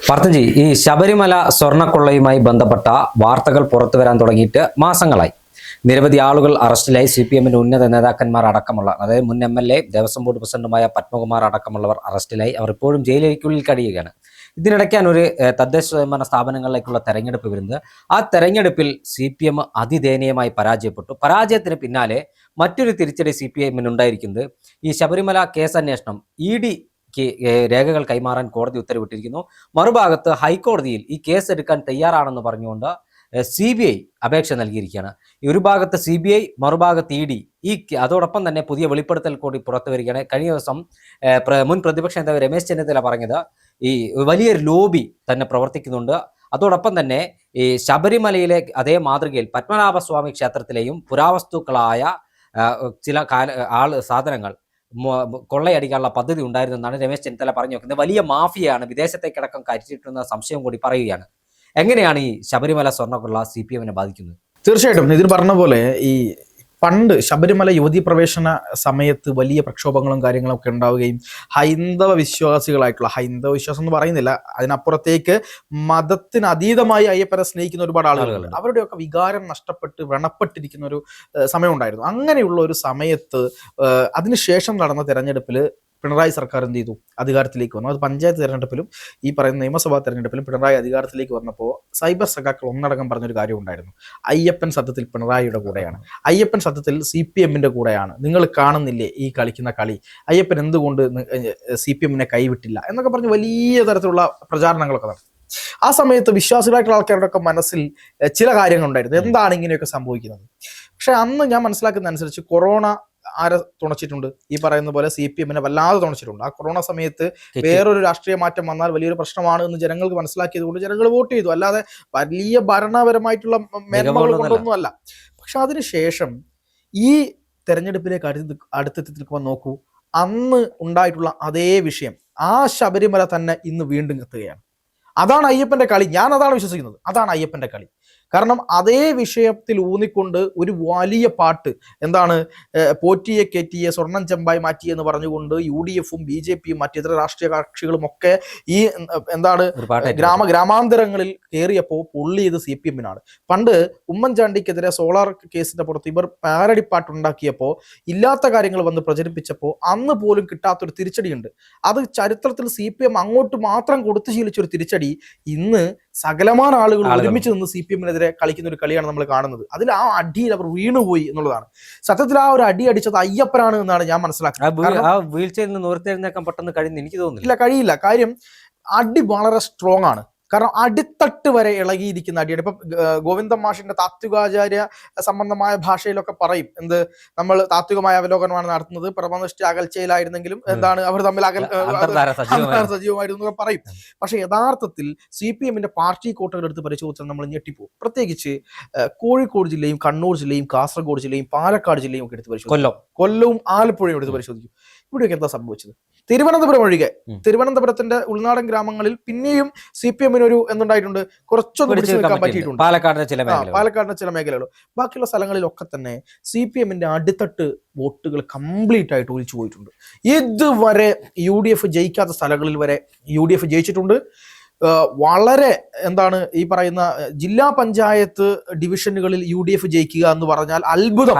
പാർത്ഥജി, ഈ ശബരിമല സ്വർണ്ണക്കൊള്ളയുമായി ബന്ധപ്പെട്ട വാർത്തകൾ പുറത്തു വരാൻ തുടങ്ങിയിട്ട് മാസങ്ങളായി. നിരവധി ആളുകൾ അറസ്റ്റിലായി. CPM-ന്റെ ഉന്നത നേതാക്കന്മാർ അടക്കമുള്ള, അതായത് മുൻ MLA, ദേവസ്വം ബോർഡ് പ്രസിഡന്റുമായ പത്മകുമാർ അടക്കമുള്ളവർ അറസ്റ്റിലായി. അവർ ഇപ്പോഴും ജയിലിനുള്ളിൽ കഴിയുകയാണ്. ഇതിനിടയ്ക്കാണ് ഒരു തദ്ദേശ സ്വയംഭരണ സ്ഥാപനങ്ങളിലേക്കുള്ള തെരഞ്ഞെടുപ്പ് വരുന്നത്. ആ തെരഞ്ഞെടുപ്പിൽ CPM അതിദയനീയമായി പരാജയപ്പെട്ടു. പരാജയത്തിന് പിന്നാലെ മറ്റൊരു തിരിച്ചടി CPM-ന് ഉണ്ടായിരിക്കുന്നത് ഈ ശബരിമല കേസ് അന്വേഷണം ED രേഖകൾ കൈമാറാൻ കോടതി ഉത്തരവിട്ടിരിക്കുന്നു. മറുഭാഗത്ത് ഹൈക്കോടതിയിൽ ഈ കേസ് എടുക്കാൻ തയ്യാറാണെന്ന് പറഞ്ഞുകൊണ്ട് CBI അപേക്ഷ നൽകിയിരിക്കുകയാണ്. ഒരു ഭാഗത്ത് CBI, മറുഭാഗത്ത് ED. അതോടൊപ്പം തന്നെ പുതിയ വെളിപ്പെടുത്തൽ കൂടി പുറത്തു വരികയാണ്. കഴിഞ്ഞ ദിവസം മുൻ പ്രതിപക്ഷ നേതാവ് രമേശ് ചെന്നിത്തല പറഞ്ഞത് ഈ വലിയൊരു ലോബി തന്നെ പ്രവർത്തിക്കുന്നുണ്ട്. അതോടൊപ്പം തന്നെ ഈ ശബരിമലയിലെ അതേ മാതൃകയിൽ പത്മനാഭസ്വാമി ക്ഷേത്രത്തിലെയും പുരാവസ്തുക്കളായ ചില സാധനങ്ങൾ കൊള്ളയടിക്കാനുള്ള പദ്ധതി ഉണ്ടായിരുന്നു എന്നാണ് രമേശ് ചെന്നിത്തല പറഞ്ഞു വെക്കുന്നത്. വലിയ മാഫിയയാണ്, വിദേശത്തേക്കടക്കം കയറ്റിയിട്ടുന്ന സംശയം കൂടി പറയുകയാണ്. എങ്ങനെയാണ് ഈ ശബരിമല സ്വർണ്ണക്കൊള്ള CPM-നെ ബാധിക്കുന്നത്? തീർച്ചയായിട്ടും ഇതിൽ പറഞ്ഞ പോലെ ഈ പണ്ട് ശബരിമല യുവതീ പ്രവേശന സമയത്ത് വലിയ പ്രക്ഷോഭങ്ങളും കാര്യങ്ങളൊക്കെ ഉണ്ടാവുകയും ഹൈന്ദവ വിശ്വാസം എന്ന് പറയുന്നില്ല, അതിനപ്പുറത്തേക്ക് മതത്തിന് അതീതമായി അയ്യപ്പനെ സ്നേഹിക്കുന്ന ഒരുപാട് ആളുകളുണ്ട്. അവരുടെയൊക്കെ വികാരം നഷ്ടപ്പെട്ട് വ്രണപ്പെട്ടിരിക്കുന്ന ഒരു സമയം ഉണ്ടായിരുന്നു. അങ്ങനെയുള്ള ഒരു സമയത്ത് അതിനുശേഷം നടന്ന തെരഞ്ഞെടുപ്പിൽ പിണറായി സർക്കാർ എന്ത് ചെയ്തു? അധികാരത്തിലേക്ക് വന്നു. അത് പഞ്ചായത്ത് തെരഞ്ഞെടുപ്പിലും ഈ പറയുന്ന നിയമസഭാ തെരഞ്ഞെടുപ്പിലും പിണറായി അധികാരത്തിലേക്ക് വന്നപ്പോൾ സൈബർ സഖാക്കൾ ഒന്നടങ്കം പറഞ്ഞൊരു കാര്യം ഉണ്ടായിരുന്നു. അയ്യപ്പൻ സത്യത്തിൽ പിണറായിയുടെ കൂടെയാണ്, അയ്യപ്പൻ സത്യത്തിൽ CPM-ന്റെ കൂടെയാണ്, നിങ്ങൾ കാണുന്നില്ലേ ഈ കളിക്കുന്ന കളി, അയ്യപ്പൻ എന്തുകൊണ്ട് CPM-നെ കൈവിട്ടില്ല എന്നൊക്കെ പറഞ്ഞ് വലിയ തരത്തിലുള്ള പ്രചാരണങ്ങളൊക്കെ നടത്തി. ആ സമയത്ത് വിശ്വാസികളായിട്ടുള്ള ആൾക്കാരുടെ ഒക്കെ മനസ്സിൽ ചില കാര്യങ്ങളുണ്ടായിരുന്നു, എന്താണ് ഇങ്ങനെയൊക്കെ സംഭവിക്കുന്നത്. പക്ഷെ അന്ന് ഞാൻ മനസ്സിലാക്കുന്ന അനുസരിച്ച് കൊറോണ ആരെ തുണച്ചിട്ടുണ്ട്? ഈ പറയുന്ന പോലെ CPM-നെ വല്ലാതെ തുണച്ചിട്ടുണ്ട്. ആ കൊറോണ സമയത്ത് വേറൊരു രാഷ്ട്രീയ മാറ്റം വന്നാൽ വലിയൊരു പ്രശ്നമാണ് എന്ന് ജനങ്ങൾക്ക് മനസ്സിലാക്കിയത് കൊണ്ട് ജനങ്ങൾ വോട്ട് ചെയ്തു, അല്ലാതെ വലിയ ഭരണപരമായിട്ടുള്ള മേന്മകൾ കൊണ്ടൊന്നും അല്ല. പക്ഷെ അതിനുശേഷം ഈ തെരഞ്ഞെടുപ്പിലേക്ക് അടുത്തെത്തിക്കുമ്പോൾ നോക്കൂ, അന്ന് ഉണ്ടായിട്ടുള്ള അതേ വിഷയം ആ ശബരിമല തന്നെ ഇന്ന് വീണ്ടും എത്തുകയാണ്. അതാണ് അയ്യപ്പന്റെ കളി. ഞാൻ അതാണ് വിശ്വസിക്കുന്നത്, അതാണ് അയ്യപ്പന്റെ കളി. കാരണം അതേ വിഷയത്തിൽ ഊന്നിക്കൊണ്ട് ഒരു വലിയ പാട്ട്, എന്താണ്, പോറ്റിയെ കയറ്റിയെ സ്വർണം ചെമ്പായി മാറ്റി എന്ന് പറഞ്ഞുകൊണ്ട് UDF-ഉം BJP-യും മറ്റിതര രാഷ്ട്രീയ കക്ഷികളും ഒക്കെ ഈ എന്താണ് ഗ്രാമാന്തരങ്ങളിൽ കയറിയപ്പോൾ പൊള്ളി ചെയ്ത് CPM-നാണ്. പണ്ട് ഉമ്മൻചാണ്ടിക്കെതിരെ സോളാർ കേസിന്റെ പുറത്ത് ഇവർ പാരഡി പാട്ടുണ്ടാക്കിയപ്പോൾ, ഇല്ലാത്ത കാര്യങ്ങൾ വന്ന് പ്രചരിപ്പിച്ചപ്പോൾ അന്ന് പോലും കിട്ടാത്തൊരു തിരിച്ചടിയുണ്ട്. അത് ചരിത്രത്തിൽ CPM അങ്ങോട്ട് മാത്രം കൊടുത്തു ശീലിച്ചൊരു തിരിച്ചടി ഇന്ന് സകലമാന ആളുകൾ ഒരുമിച്ച് നിന്ന് CPM-നെതിരെ കളിക്കുന്ന ഒരു കളിയാണ് നമ്മൾ കാണുന്നത്. അതിൽ ആ അടിയിൽ അവർ വീണുപോയി എന്നുള്ളതാണ് സത്യത്തിൽ. ആ ഒരു അടി അടിച്ചത് അയ്യപ്പനാണ് എന്നാണ് ഞാൻ മനസ്സിലാക്കുന്നത്. വീഴ്ചയിൽ നിന്ന് ഉയർത്തെഴുന്നേക്കാൻ പെട്ടെന്ന് കഴിയുന്ന എനിക്ക് തോന്നുന്നില്ല. ഇല്ല, കഴിയില്ല. കാര്യം അടി വളരെ സ്ട്രോങ് ആണ്. കാരണം അടിത്തട്ട് വരെ ഇളകിയിരിക്കുന്ന അടിയാണ്. ഇപ്പം ഗോവിന്ദൻ മാഷിന്റെ താത്വികാചാര്യ സംബന്ധമായ ഭാഷയിലൊക്കെ പറയും, എന്ത്, നമ്മൾ താത്വികമായ അവലോകനമാണ് നടത്തുന്നത്, പരമനിഷ്ഠ അകൽച്ചയിലായിരുന്നെങ്കിലും എന്താണ് അവർ തമ്മിൽ സജീവമായിരുന്നു പറയും. പക്ഷെ യഥാർത്ഥത്തിൽ CPM-ന്റെ പാർട്ടി കോട്ടകൾ എടുത്ത് പരിശോധിച്ചാൽ നമ്മൾ ഞെട്ടിപ്പോകും. പ്രത്യേകിച്ച് കോഴിക്കോട് ജില്ലയും കണ്ണൂർ ജില്ലയും കാസർഗോഡ് ജില്ലയും പാലക്കാട് ജില്ലയും ഒക്കെ എടുത്ത് പരിശോധിക്കും, കൊല്ലവും ആലപ്പുഴയും എടുത്ത് പരിശോധിക്കും. ഇവിടെയൊക്കെ എന്താ സംഭവിച്ചത്? തിരുവനന്തപുരം ഒഴികെ തിരുവനന്തപുരത്തിന്റെ ഉൾനാടൻ ഗ്രാമങ്ങളിൽ പിന്നെയും CPM-ന് ഒരു എന്തുണ്ടായിട്ടുണ്ട്, കുറച്ചൊന്നും പിടിച്ചു നിൽക്കാൻ പറ്റിയിട്ടുണ്ട്. പാലക്കാടിന്റെ ചില മേഖലകൾ. ബാക്കിയുള്ള സ്ഥലങ്ങളിലൊക്കെ തന്നെ CPM-ന്റെ അടിത്തട്ട് വോട്ടുകൾ കംപ്ലീറ്റ് ആയിട്ട് ഒലിച്ചു പോയിട്ടുണ്ട്. ഇതുവരെ UDF ജയിക്കാത്ത സ്ഥലങ്ങളിൽ വരെ UDF ജയിച്ചിട്ടുണ്ട്. വളരെ എന്താണ് ഈ പറയുന്ന ജില്ലാ പഞ്ചായത്ത് ഡിവിഷനുകളിൽ UDF ജയിക്കുക എന്ന് പറഞ്ഞാൽ അത്ഭുതം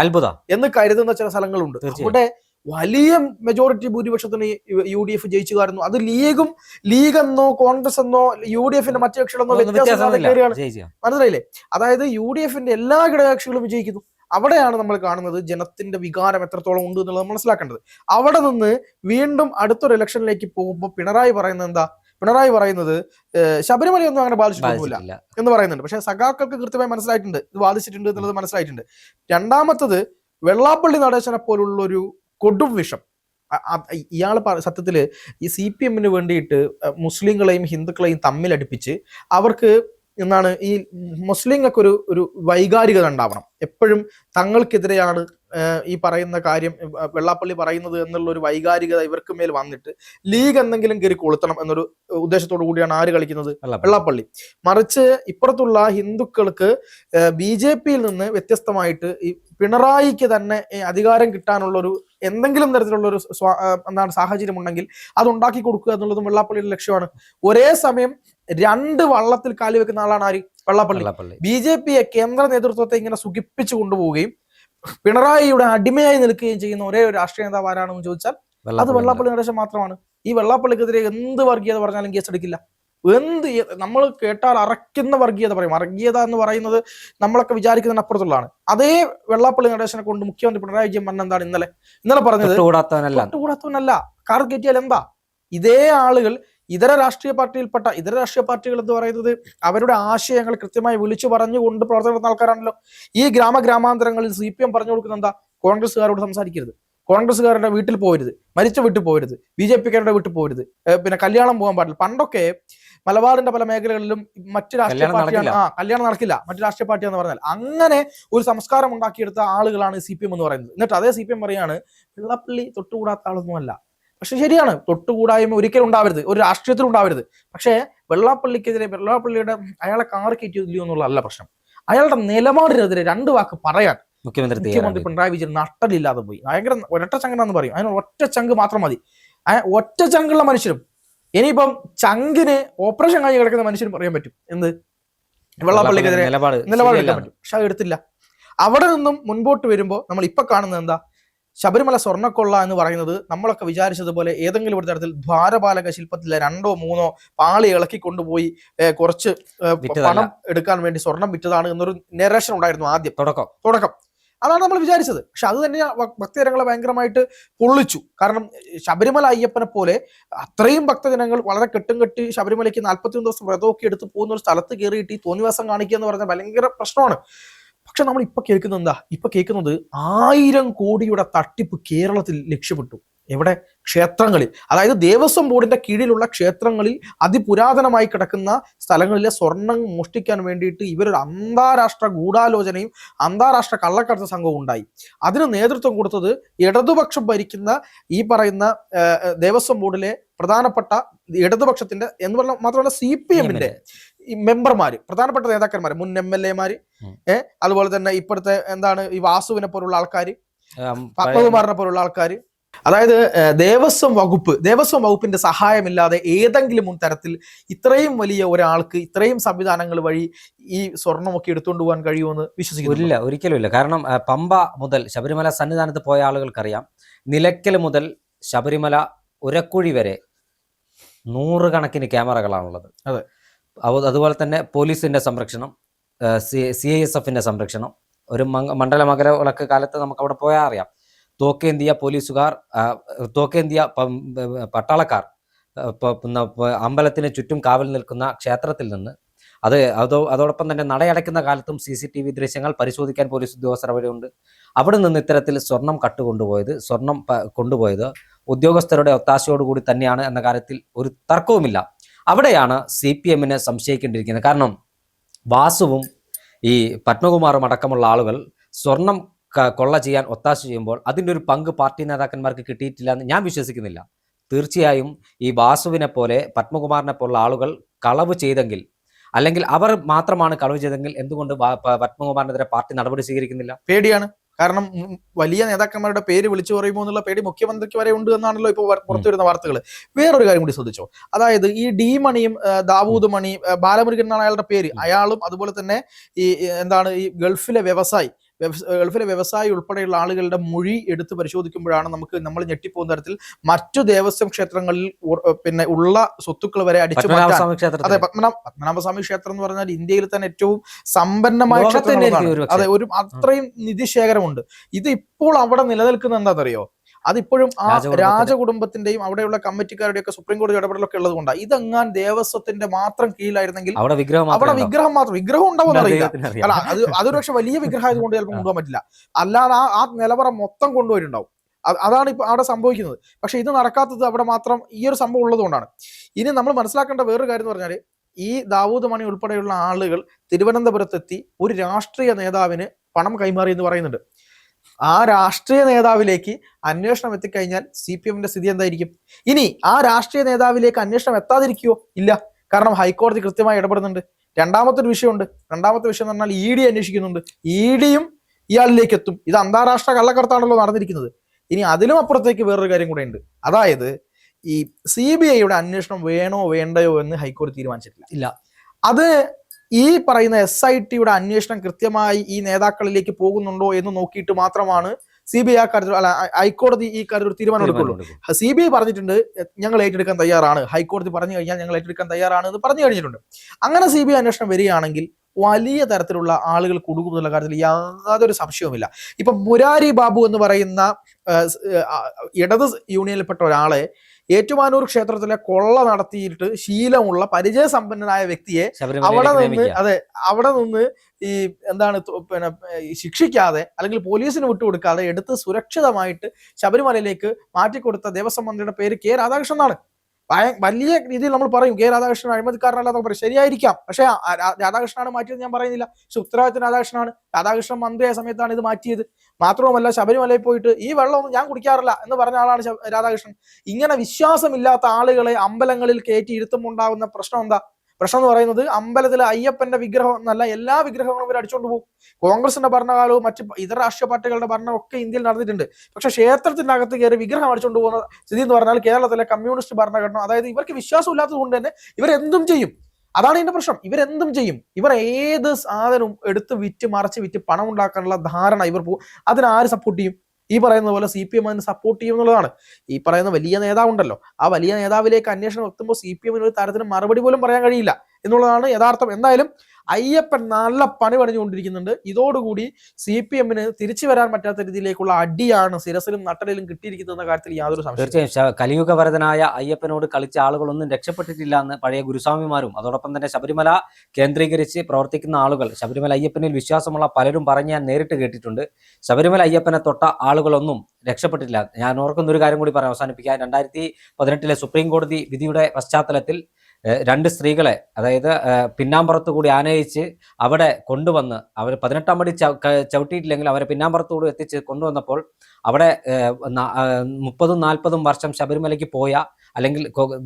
എന്ന് കരുതുന്ന ചില സ്ഥലങ്ങളുണ്ട്. അവിടെ വലിയ മെജോറിറ്റി ഭൂരിപക്ഷത്തിന് UDF ജയിച്ചു കാരണം അത് ലീഗെന്നോ കോൺഗ്രസ് എന്നോ UDF-ന്റെ മറ്റു കക്ഷികളെന്നോ മനസ്സിലായില്ലേ? അതായത് UDF-ന്റെ എല്ലാ ഘടകകക്ഷികളും വിജയിക്കുന്നു. അവിടെയാണ് നമ്മൾ കാണുന്നത് ജനത്തിന്റെ വികാരം എത്രത്തോളം ഉണ്ട് എന്നുള്ളത് മനസ്സിലാക്കേണ്ടത്. അവിടെ നിന്ന് വീണ്ടും അടുത്തൊരു ഇലക്ഷനിലേക്ക് പോകുമ്പോൾ പിണറായി പറയുന്നത് ശബരിമലയൊന്നും അങ്ങനെ ബാധിച്ചിട്ടൊന്നുമില്ല എന്ന് പറയുന്നുണ്ട്. പക്ഷെ സഖാക്കൾക്ക് കൃത്യമായി മനസ്സിലായിട്ടുണ്ട് ഇത് ബാധിച്ചിട്ടുണ്ട് എന്നുള്ളത് മനസ്സിലായിട്ടുണ്ട്. രണ്ടാമത്തത്, വെള്ളാപ്പള്ളി നടേശനെ പോലുള്ളൊരു കൊടും വിഷം ഇയാൾ സത്യത്തില് ഈ CPM-ന് വേണ്ടിയിട്ട് മുസ്ലിങ്ങളെയും ഹിന്ദുക്കളെയും തമ്മിലടിപ്പിച്ച് അവർക്ക് എന്താണ്, ഈ മുസ്ലിങ്ങൾക്ക് ഒരു വൈകാരികത ഉണ്ടാവണം, എപ്പോഴും തങ്ങൾക്കെതിരെയാണ് ഈ പറയുന്ന കാര്യം വെള്ളാപ്പള്ളി പറയുന്നത് എന്നുള്ള ഒരു വൈകാരികത ഇവർക്ക് മേൽ വന്നിട്ട് ലീഗ് എന്തെങ്കിലും കയറി കൊളുത്തണം എന്നൊരു ഉദ്ദേശത്തോടു കൂടിയാണ് ആര് കളിക്കുന്നത്? വെള്ളാപ്പള്ളി. മറിച്ച് ഇപ്പുറത്തുള്ള ഹിന്ദുക്കൾക്ക് BJP-യിൽ നിന്ന് വ്യത്യസ്തമായിട്ട് ഈ പിണറായിക്ക് തന്നെ അധികാരം കിട്ടാനുള്ള ഒരു എന്തെങ്കിലും തരത്തിലുള്ള ഒരു എന്താണ് സാഹചര്യം ഉണ്ടെങ്കിൽ അത് ഉണ്ടാക്കി കൊടുക്കുക എന്നുള്ളതും വെള്ളാപ്പള്ളിയുടെ ലക്ഷ്യമാണ്. ഒരേ സമയം രണ്ട് വള്ളത്തിൽ കാലി വെക്കുന്ന ആളാണ് ആര്? വെള്ളാപ്പള്ളി. BJP-യെ കേന്ദ്ര നേതൃത്വത്തെ ഇങ്ങനെ സുഖിപ്പിച്ചു കൊണ്ടുപോവുകയും പിണറായിയുടെ അടിമയായി നിൽക്കുകയും ചെയ്യുന്ന ഒരേ ഒരു രാഷ്ട്രീയ നേതാവ് ആരാണെന്ന് ചോദിച്ചാൽ അത് വെള്ളാപ്പള്ളി നടേശൻ മാത്രമാണ്. ഈ വെള്ളാപ്പള്ളിക്കെതിരെ എന്ത് വർഗീയത പറഞ്ഞാലും കേസെടുക്കില്ല. നമ്മൾ കേട്ടാൽ അറയ്ക്കുന്ന വർഗീയത പറയും. വർഗീയത എന്ന് പറയുന്നത് നമ്മളൊക്കെ വിചാരിക്കുന്നതിന് അപ്പുറത്തുള്ളതാണ്. അതേ വെള്ളാപ്പള്ളി നടേശനെ കൊണ്ട് മുഖ്യമന്ത്രി പിണറായി വിജയൻ പറഞ്ഞ എന്താണ് ഇന്നലെ പറഞ്ഞത്? തൊട്ടുകൂടാത്തവനല്ല. കാർ കയറ്റിയാൽ എന്താ? ഇതേ ആളുകൾ ഇതര രാഷ്ട്രീയ പാർട്ടികൾ എന്ന് പറയുന്നത് അവരുടെ ആശയങ്ങൾ കൃത്യമായി വിളിച്ചു പറഞ്ഞുകൊണ്ട് പ്രവർത്തനം ആൾക്കാരാണല്ലോ. ഈ ഗ്രാമാന്തരങ്ങളിൽ CPM പറഞ്ഞു കൊടുക്കുന്ന എന്താ? കോൺഗ്രസ്സുകാരോട് സംസാരിക്കരുത്, കോൺഗ്രസ്സുകാരുടെ വീട്ടിൽ പോകരുത്, മരിച്ച വീട്ടിൽ പോകരുത്, BJP-ക്കാരുടെ വീട്ടിൽ പോകരുത്, പിന്നെ കല്യാണം പോകാൻ പാടില്ല. പണ്ടൊക്കെ മലബാറിന്റെ പല മേഖലകളിലും മറ്റു രാഷ്ട്രീയ പാർട്ടിയാണ് കല്യാണം നടക്കില്ല, മറ്റു രാഷ്ട്രീയ പാർട്ടി എന്ന് പറഞ്ഞാൽ അങ്ങനെ ഒരു സംസ്കാരം ഉണ്ടാക്കിയെടുത്ത ആളുകളാണ് CPM എന്ന് പറയുന്നത്. എന്നിട്ട് അതേ CPM പറയാണ് വെള്ളാപ്പള്ളി തൊട്ടുകൂടാത്ത ആളൊന്നുമല്ല. പക്ഷെ ശരിയാണ്, തൊട്ടുകൂടായ്മ ഒരിക്കലും ഉണ്ടാവരുത്, ഒരു രാഷ്ട്രീയത്തിൽ ഉണ്ടാവരുത്. പക്ഷേ വെള്ളാപ്പള്ളിയുടെ അയാളെ കാർ കയറ്റിയില്ലയോ എന്നുള്ളതല്ല പ്രശ്നം. അയാളുടെ നിലപാടിനെതിരെ രണ്ട് വാക്ക് പറയാൻ മുഖ്യമന്ത്രി പിണറായി വിജയൻ നട്ടലില്ലാതെ പോയി. ഭയങ്കര ഒരൊറ്റ ചങ്കനാന്ന് പറയും. അതിന് ഒറ്റ ചങ്ക് മാത്രം മതി. ഒറ്റ ചങ്കുള്ള മനുഷ്യരും ഇനിയിപ്പം ചങ്കിന് ഓപ്പറേഷൻ കഴിഞ്ഞ് കിടക്കുന്ന മനുഷ്യരും പറയാൻ പറ്റും എന്ത്? വെള്ളാപ്പള്ളിക്കെതിരെ നിലപാടെടുക്കാൻ പറ്റും. പക്ഷെ അത് എടുത്തില്ല. അവിടെ നിന്നും മുൻപോട്ട് വരുമ്പോൾ നമ്മൾ ഇപ്പൊ കാണുന്നത് എന്താ? ശബരിമല സ്വർണ്ണക്കൊള്ള എന്ന് പറയുന്നത് നമ്മളൊക്കെ വിചാരിച്ചതുപോലെ ഏതെങ്കിലും ഒരു തരത്തിൽ ദ്വാരപാലക ശില്പത്തിലെ 2 or 3 പാളി ഇളക്കി കൊണ്ടുപോയി കുറച്ച് പണം എടുക്കാൻ വേണ്ടി സ്വർണം വിറ്റതാണ് എന്നൊരു നെറേഷൻ ഉണ്ടായിരുന്നു ആദ്യം തുടക്കം. അതാണ് നമ്മൾ വിചാരിച്ചത്. പക്ഷെ അത് തന്നെ ഭക്തജനങ്ങളെ ഭയങ്കരമായിട്ട് പൊള്ളിച്ചു. കാരണം ശബരിമല അയ്യപ്പനെ പോലെ അത്രയും ഭക്തജനങ്ങൾ വളരെ കെട്ടി ശബരിമലയ്ക്ക് 41 ദിവസം വ്രതമൊക്കെ എടുത്ത് പോകുന്ന ഒരു സ്ഥലത്ത് കയറിയിട്ട് ഈ തോന്നിവാസം കാണിക്കുക എന്ന് പറഞ്ഞാൽ ഭയങ്കര പ്രശ്നമാണ്. പക്ഷെ നമ്മൾ ഇപ്പൊ കേൾക്കുന്നത് എന്താ? ഇപ്പൊ കേൾക്കുന്നത് 1000 കോടിയുടെ തട്ടിപ്പ് കേരളത്തിൽ ലക്ഷ്യപ്പെട്ടു. എവിടെ? ക്ഷേത്രങ്ങളിൽ. അതായത് ദേവസ്വം ബോർഡിന്റെ കീഴിലുള്ള ക്ഷേത്രങ്ങളിൽ അതിപുരാതനമായി കിടക്കുന്ന സ്ഥലങ്ങളിലെ സ്വർണം മോഷ്ടിക്കാൻ വേണ്ടിയിട്ട് ഇവരൊരു അന്താരാഷ്ട്ര ഗൂഢാലോചനയും അന്താരാഷ്ട്ര കള്ളക്കടത്ത് സംഘവും ഉണ്ടായി. അതിന് നേതൃത്വം കൊടുത്തത് ഇടതുപക്ഷം ഭരിക്കുന്ന ഈ പറയുന്ന ദേവസ്വം ബോർഡിലെ പ്രധാനപ്പെട്ട ഇടതുപക്ഷത്തിന്റെ എന്ന് പറഞ്ഞാൽ മാത്രമല്ല CPM-ന്റെ ഈ മെമ്പർമാര്, പ്രധാനപ്പെട്ട നേതാക്കന്മാര്, മുൻ MLA-മാര്, അതുപോലെ തന്നെ ഇപ്പോഴത്തെ എന്താണ് ഈ വാസുവിനെ പോലുള്ള ആൾക്കാർ, പത്മകുമാറിനെ പോലുള്ള ആൾക്കാർ. അതായത് ദേവസ്വം വകുപ്പിന്റെ സഹായമില്ലാതെ ഏതെങ്കിലും തരത്തിൽ ഇത്രയും വലിയ ഒരാൾക്ക് ഇത്രയും സംവിധാനങ്ങൾ വഴി ഈ സ്വർണ്ണമൊക്കെ എടുത്തുകൊണ്ട് പോകാൻ കഴിയുമെന്ന് വിശ്വസിക്കുന്നില്ല. ഒരിക്കലും ഇല്ല. കാരണം പമ്പ മുതൽ ശബരിമല സന്നിധാനത്ത് പോയ ആളുകൾക്കറിയാം, നിലയ്ക്കൽ മുതൽ ശബരിമല ഉരക്കുഴി വരെ 100 കണക്കിന് ക്യാമറകളാണുള്ളത്. അതെ. അതുപോലെ തന്നെ പോലീസിന്റെ സംരക്ഷണം, CISF-ന്റെ സംരക്ഷണം. ഒരു മണ്ഡല മകര വിളക്ക് കാലത്ത് നമുക്ക് അവിടെ പോയാൽ അറിയാം, തോക്കേന്തിയ പോലീസുകാർ, തോക്കേന്തിയ പട്ടാളക്കാർ അമ്പലത്തിന് ചുറ്റും കാവൽ നിൽക്കുന്ന ക്ഷേത്രത്തിൽ നിന്ന് അതോടൊപ്പം തന്നെ നടയടയ്ക്കുന്ന കാലത്തും CCTV ദൃശ്യങ്ങൾ പരിശോധിക്കാൻ പോലീസ് ഉദ്യോഗസ്ഥർ അവിടെയുണ്ട്. അവിടെ നിന്ന് ഇത്തരത്തിൽ സ്വർണം കൊണ്ടുപോയത് ഉദ്യോഗസ്ഥരുടെ ഒത്താശയോടുകൂടി തന്നെയാണ് എന്ന കാര്യത്തിൽ ഒരു തർക്കവുമില്ല. അവിടെയാണ് CPM-നെ സംശയിക്കേണ്ടിയിരിക്കുന്നത്. കാരണം വാസുവും ഈ പത്മകുമാറും അടക്കമുള്ള ആളുകൾ സ്വർണം കൊള്ള ചെയ്യാൻ ഒത്താശ ചെയ്യുമ്പോൾ അതിൻ്റെ ഒരു പങ്ക് പാർട്ടി നേതാക്കന്മാർക്ക് കിട്ടിയിട്ടില്ല എന്ന് ഞാൻ വിശ്വസിക്കുന്നില്ല. തീർച്ചയായും ഈ വാസുവിനെ പോലെ പത്മകുമാറിനെ പോലുള്ള ആളുകൾ കളവ് ചെയ്തെങ്കിൽ, അല്ലെങ്കിൽ അവർ മാത്രമാണ് കളവ് ചെയ്തെങ്കിൽ എന്തുകൊണ്ട് പത്മകുമാറിനെതിരെ പാർട്ടി നടപടി സ്വീകരിക്കുന്നില്ല? പേടിയാണ്. കാരണം വലിയ നേതാക്കന്മാരുടെ പേര് വിളിച്ചു പറയുമോ എന്നുള്ള പേടി മുഖ്യമന്ത്രിക്ക് വരെ ഉണ്ട് എന്നാണല്ലോ ഇപ്പോൾ പുറത്തു വരുന്ന വാർത്തകൾ. വേറൊരു കാര്യം കൂടി ശ്രദ്ധിച്ചോ? അതായത് ഈ D മണിയും ദാവൂദ് മണി, ബാലമുരുകൻ എന്നാണ് അയാളുടെ പേര്, അയാളും അതുപോലെ തന്നെ ഈ എന്താണ് ഈ ഗൾഫിലെ വ്യവസായി ഉൾപ്പെടെയുള്ള ആളുകളുടെ മൊഴി എടുത്ത് പരിശോധിക്കുമ്പോഴാണ് നമ്മൾ ഞെട്ടിപ്പോകുന്ന തരത്തിൽ മറ്റു ദേവസ്വം ക്ഷേത്രങ്ങളിൽ പിന്നെ ഉള്ള സ്വത്തുക്കൾ വരെ അടിച്ചു മാറ്റാൻ. അതെ, പത്മനാഭസ്വാമി ക്ഷേത്രം എന്ന് പറഞ്ഞാൽ ഇന്ത്യയിൽ തന്നെ ഏറ്റവും സമ്പന്നമായ ക്ഷേത്രങ്ങളാണ്. അതെ, ഒരു അത്രയും നിധിശേഖരമുണ്ട്. ഇത് ഇപ്പോൾ അവിടെ നിലനിൽക്കുന്ന എന്താണെന്നറിയോ? അതിപ്പോഴും ആ രാജകുടുംബത്തിന്റെയും അവിടെയുള്ള കമ്മിറ്റിക്കാരുടെ ഒക്കെ സുപ്രീം കോടതി ഇടപെടലൊക്കെ ഉള്ളത് കൊണ്ടാണ്. ഇതെങ്ങാൻ ദേവസ്വത്തിന്റെ മാത്രം കീഴിലായിരുന്നെങ്കിൽ അവിടെ വിഗ്രഹം ഉണ്ടാവുമെന്ന് അറിയില്ല. അല്ല, അതൊരു പക്ഷെ വലിയ വിഗ്രഹം ആയതുകൊണ്ട് ചിലപ്പോൾ കൊണ്ടുപോകാൻ പറ്റില്ല. അല്ലാതെ ആ നിലവറ മൊത്തം കൊണ്ടുവരുന്നുണ്ടാവും. അതാണ് ഇപ്പൊ അവിടെ സംഭവിക്കുന്നത്. പക്ഷെ ഇത് നടക്കാത്തത് അവിടെ മാത്രം ഈ ഒരു സംഭവം ഉള്ളത് കൊണ്ടാണ്. ഇനി നമ്മൾ മനസ്സിലാക്കേണ്ട വേറൊരു കാര്യം എന്ന് പറഞ്ഞാൽ, ഈ ദാവൂദ് മണി ഉൾപ്പെടെയുള്ള ആളുകൾ തിരുവനന്തപുരത്തെത്തി ഒരു രാഷ്ട്രീയ നേതാവിന് പണം കൈമാറി എന്ന് പറയുന്നുണ്ട്. ആ രാഷ്ട്രീയ നേതാവിലേക്ക് അന്വേഷണം എത്തിക്കഴിഞ്ഞാൽ CPM-ന്റെ സ്ഥിതി എന്തായിരിക്കും? ഇനി ആ രാഷ്ട്രീയ നേതാവിലേക്ക് അന്വേഷണം എത്താതിരിക്കുകയോ? ഇല്ല. കാരണം ഹൈക്കോടതി കൃത്യമായി ഇടപെടുന്നുണ്ട്. രണ്ടാമത്തെ വിഷയം എന്ന് പറഞ്ഞാൽ ED അന്വേഷിക്കുന്നുണ്ട്. ED-യും ഇയാളിലേക്ക് എത്തും. ഇത് അന്താരാഷ്ട്ര കള്ളക്കടത്താണല്ലോ നടന്നിരിക്കുന്നത്. ഇനി അതിലും അപ്പുറത്തേക്ക് വേറൊരു കാര്യം കൂടെ ഉണ്ട്. അതായത് ഈ CBIയുടെ അന്വേഷണം വേണോ വേണ്ടയോ എന്ന് ഹൈക്കോടതി തീരുമാനിച്ചിട്ടില്ല. ഇല്ല. അത് ഈ പറയുന്ന SITയുടെ അന്വേഷണം കൃത്യമായി ഈ നേതാക്കളിലേക്ക് പോകുന്നുണ്ടോ എന്ന് നോക്കിയിട്ട് മാത്രമാണ് CBI ആ കാര്യത്തിൽ അല്ല ഹൈക്കോടതി ഈ കാര്യത്തിൽ ഒരു തീരുമാനം എടുക്കുള്ളൂ. CBI പറഞ്ഞിട്ടുണ്ട് ഞങ്ങൾ ഏറ്റെടുക്കാൻ തയ്യാറാണ്, ഹൈക്കോടതി പറഞ്ഞു കഴിഞ്ഞാൽ ഞങ്ങൾ ഏറ്റെടുക്കാൻ തയ്യാറാണ് എന്ന് പറഞ്ഞു കഴിഞ്ഞിട്ടുണ്ട്. അങ്ങനെ CBI അന്വേഷണം വരികയാണെങ്കിൽ വലിയ തരത്തിലുള്ള ആളുകൾ കുടുങ്ങുമെന്നുള്ള കാര്യത്തിൽ യാതൊരു സംശയവുമില്ല. ഇപ്പൊ മുരാരി ബാബു എന്ന് പറയുന്ന ഇടത് യൂണിയനിൽപ്പെട്ട ഒരാളെ ഏറ്റുമാനൂർ ക്ഷേത്രത്തിലെ കൊള്ള നടത്തിയിട്ട് ശീലമുള്ള പരിചയസമ്പന്നനായ വ്യക്തിയെ അവിടെ നിന്ന് ഈ എന്താണ് പിന്നെ ശിക്ഷിക്കാതെ അല്ലെങ്കിൽ പോലീസിന് വിട്ടുകൊടുക്കാതെ എടുത്ത് സുരക്ഷിതമായിട്ട് ശബരിമലയിലേക്ക് മാറ്റിക്കൊടുത്ത ദേവസ്വം മന്ത്രിയുടെ പേര് K. രാധാകൃഷ്ണൻ എന്നാണ്. വലിയ രീതിയിൽ നമ്മൾ പറയും K. രാധാകൃഷ്ണൻ അഴിമതിക്കാരനല്ലാതെ പറയും, ശരിയായിരിക്കാം. പക്ഷെ രാധാകൃഷ്ണനാണ് മാറ്റിയത് ഞാൻ പറയുന്നില്ല. പക്ഷെ ഉത്തരവാദിത്തം രാധാകൃഷ്ണനാണ്. രാധാകൃഷ്ണൻ മന്ത്രിയായ സമയത്താണ് ഇത് മാറ്റിയത്. മാത്രവുമല്ല ശബരിമലയിൽ പോയിട്ട് ഈ വെള്ളമൊന്നും ഞാൻ കുടിക്കാറില്ല എന്ന് പറഞ്ഞ ആളാണ് രാധാകൃഷ്ണൻ. ഇങ്ങനെ വിശ്വാസമില്ലാത്ത ആളുകളെ അമ്പലങ്ങളിൽ കയറ്റി ഇരുത്തുമുണ്ടാകുന്ന പ്രശ്നം എന്താ? പ്രശ്നം എന്ന് പറയുന്നത് അമ്പലത്തിലെ അയ്യപ്പന്റെ വിഗ്രഹം എന്നല്ല എല്ലാ വിഗ്രഹങ്ങളും ഇവർ അടിച്ചുകൊണ്ട് പോകും. കോൺഗ്രസിന്റെ ഭരണകാലവും മറ്റ് ഇതര രാഷ്ട്രീയ പാർട്ടികളുടെ ഭരണം ഒക്കെ ഇന്ത്യയിൽ നടന്നിട്ടുണ്ട്. പക്ഷെ ക്ഷേത്രത്തിന്റെ അകത്ത് കയറി വിഗ്രഹം അടിച്ചുകൊണ്ട് പോകുന്ന സ്ഥിതി എന്ന് പറഞ്ഞാൽ കേരളത്തിലെ കമ്മ്യൂണിസ്റ്റ് ഭരണഘടന, അതായത് ഇവർക്ക് വിശ്വാസം ഇല്ലാത്തത് കൊണ്ട് തന്നെ ഇവരെന്തും ചെയ്യും. അതാണ് ഇതിന്റെ പ്രശ്നം. ഇവരെന്തും ചെയ്യും. ഇവർ ഏത് സാധനവും എടുത്ത് വിറ്റ് മറച്ച് വിറ്റ് പണം ഉണ്ടാക്കാനുള്ള ധാരണ ഇവർ പോകും. അതിനാര് സപ്പോർട്ട് ചെയ്യും? ഈ പറയുന്ന പോലെ CPM അതിന് സപ്പോർട്ട് ചെയ്യും എന്നുള്ളതാണ്. ഈ പറയുന്ന വലിയ നേതാവുണ്ടല്ലോ, ആ വലിയ നേതാവിലേക്ക് അന്വേഷണം എത്തുമ്പോൾ CPM ഒരു തരത്തിന് മറുപടി പോലും പറയാൻ കഴിയില്ല എന്നുള്ളതാണ് യഥാർത്ഥം. എന്തായാലും അയ്യപ്പൻ നല്ല പണി പണിഞ്ഞുകൊണ്ടിരിക്കുന്നുണ്ട്. ഇതോടുകൂടി CPMന് തിരിച്ചു വരാൻ പറ്റാത്ത രീതിയിലേക്കുള്ള അടിയാണ് ശിരസിലും നട്ടലിലും കിട്ടിയിരിക്കുന്ന കാര്യത്തിൽ യാതൊരു സംശയം. തീർച്ചയായും കലിയുഗവരതനായ അയ്യപ്പനോട് കളിച്ച ആളുകളൊന്നും രക്ഷപ്പെട്ടിട്ടില്ല എന്ന് പഴയ ഗുരുസ്വാമിമാരും അതോടൊപ്പം തന്നെ ശബരിമല കേന്ദ്രീകരിച്ച് പ്രവർത്തിക്കുന്ന ആളുകൾ, ശബരിമല അയ്യപ്പനിൽ വിശ്വാസമുള്ള പലരും പറഞ്ഞ് ഞാൻ നേരിട്ട് കേട്ടിട്ടുണ്ട്. ശബരിമല അയ്യപ്പനെ തൊട്ട ആളുകളൊന്നും രക്ഷപ്പെട്ടിട്ടില്ല. ഞാൻ ഓർക്കുന്ന ഒരു കാര്യം കൂടി പറയാൻ അവസാനിപ്പിക്കാൻ, 2018 സുപ്രീം കോടതി വിധിയുടെ പശ്ചാത്തലത്തിൽ 2 സ്ത്രീകളെ, അതായത് പിന്നാമ്പുറത്തു കൂടി ആനയിച്ച് അവിടെ കൊണ്ടുവന്ന് അവർ 18-ാം പടി ചവിട്ടിയിട്ടില്ലെങ്കിൽ അവരെ പിന്നാമ്പുറത്തു കൂടി എത്തിച്ച് കൊണ്ടുവന്നപ്പോൾ അവിടെ 30-40 വർഷം ശബരിമലയ്ക്ക് പോയ അല്ലെങ്കിൽ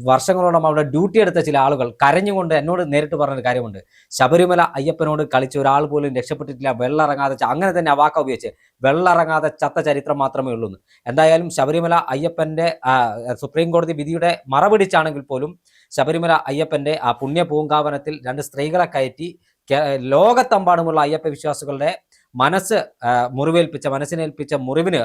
വർഷങ്ങളോളം അവിടെ ഡ്യൂട്ടി എടുത്ത ചില ആളുകൾ കരഞ്ഞുകൊണ്ട് എന്നോട് നേരിട്ട് പറഞ്ഞൊരു കാര്യമുണ്ട്. ശബരിമല അയ്യപ്പനോട് കളിച്ച ഒരാൾ പോലും രക്ഷപ്പെട്ടിട്ടില്ല, വെള്ളമിറങ്ങാതെ അങ്ങനെ തന്നെ ആ വാക്ക ഉപയോഗിച്ച് വെള്ളമിറങ്ങാതെ ചത്ത ചരിത്രം മാത്രമേ ഉള്ളൂ. എന്തായാലും ശബരിമല അയ്യപ്പന്റെ സുപ്രീം കോടതി വിധിയുടെ മറപിടിച്ചാണെങ്കിൽ പോലും ശബരിമല അയ്യപ്പന്റെ ആ പുണ്യ പൂങ്കാവനത്തിൽ 2 സ്ത്രീകളെ കയറ്റി ലോകത്തെമ്പാടുമുള്ള അയ്യപ്പ വിശ്വാസികളുടെ മനസ്സിനേൽപ്പിച്ച മുറിവിന്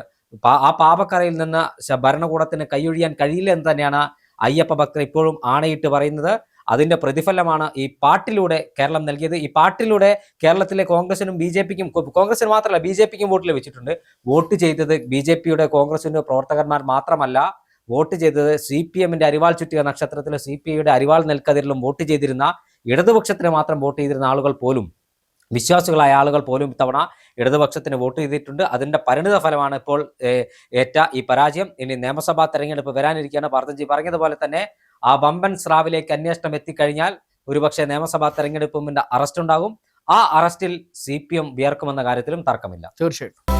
ആ പാപക്കറയിൽ നിന്ന് ഭരണകൂടത്തിന് കൈയൊഴിയാൻ കഴിയില്ല എന്ന് തന്നെയാണ് അയ്യപ്പ ഭക്തർ ഇപ്പോഴും ആണയിട്ട് പറയുന്നത്. അതിന്റെ പ്രതിഫലമാണ് ഈ പാട്ടിലൂടെ കേരളം നൽകിയത്. ഈ പാട്ടിലൂടെ കേരളത്തിലെ കോൺഗ്രസിനും BJPക്കും, കോൺഗ്രസിന് മാത്രമല്ല BJPക്കും വോട്ട് ലഭിച്ചിട്ടുണ്ട്. വോട്ട് ചെയ്തത് BJPയുടെ കോൺഗ്രസിന്റെ പ്രവർത്തകന്മാർ മാത്രമല്ല, വോട്ട് ചെയ്തത് CPMന്റെ അരിവാൾ ചുറ്റിയ നക്ഷത്രത്തിലും CPIയുടെ അരിവാൾ നെൽക്കതിരിലും വോട്ട് ചെയ്തിരുന്ന ഇടതുപക്ഷത്തിന് മാത്രം വോട്ട് ചെയ്തിരുന്ന ആളുകൾ പോലും, വിശ്വാസികളായ ആളുകൾ പോലും ഇത്തവണ ഇടതുപക്ഷത്തിന് വോട്ട് ചെയ്തിട്ടുണ്ട്. അതിന്റെ പരിണിത ഫലമാണ് ഇപ്പോൾ ഏറ്റ ഈ പരാജയം. ഇനി നിയമസഭാ തെരഞ്ഞെടുപ്പ് വരാനിരിക്കുകയാണ്. പാർത്ഥൻജി പറഞ്ഞതുപോലെ തന്നെ ആ വമ്പൻ സ്രാവിലേക്ക് അന്വേഷണം എത്തിക്കഴിഞ്ഞാൽ ഒരുപക്ഷെ നിയമസഭാ തെരഞ്ഞെടുപ്പിന്റെ അറസ്റ്റ് ഉണ്ടാകും. ആ അറസ്റ്റിൽ CPM വിയർക്കുമെന്ന കാര്യത്തിലും തർക്കമില്ല. തീർച്ചയായിട്ടും.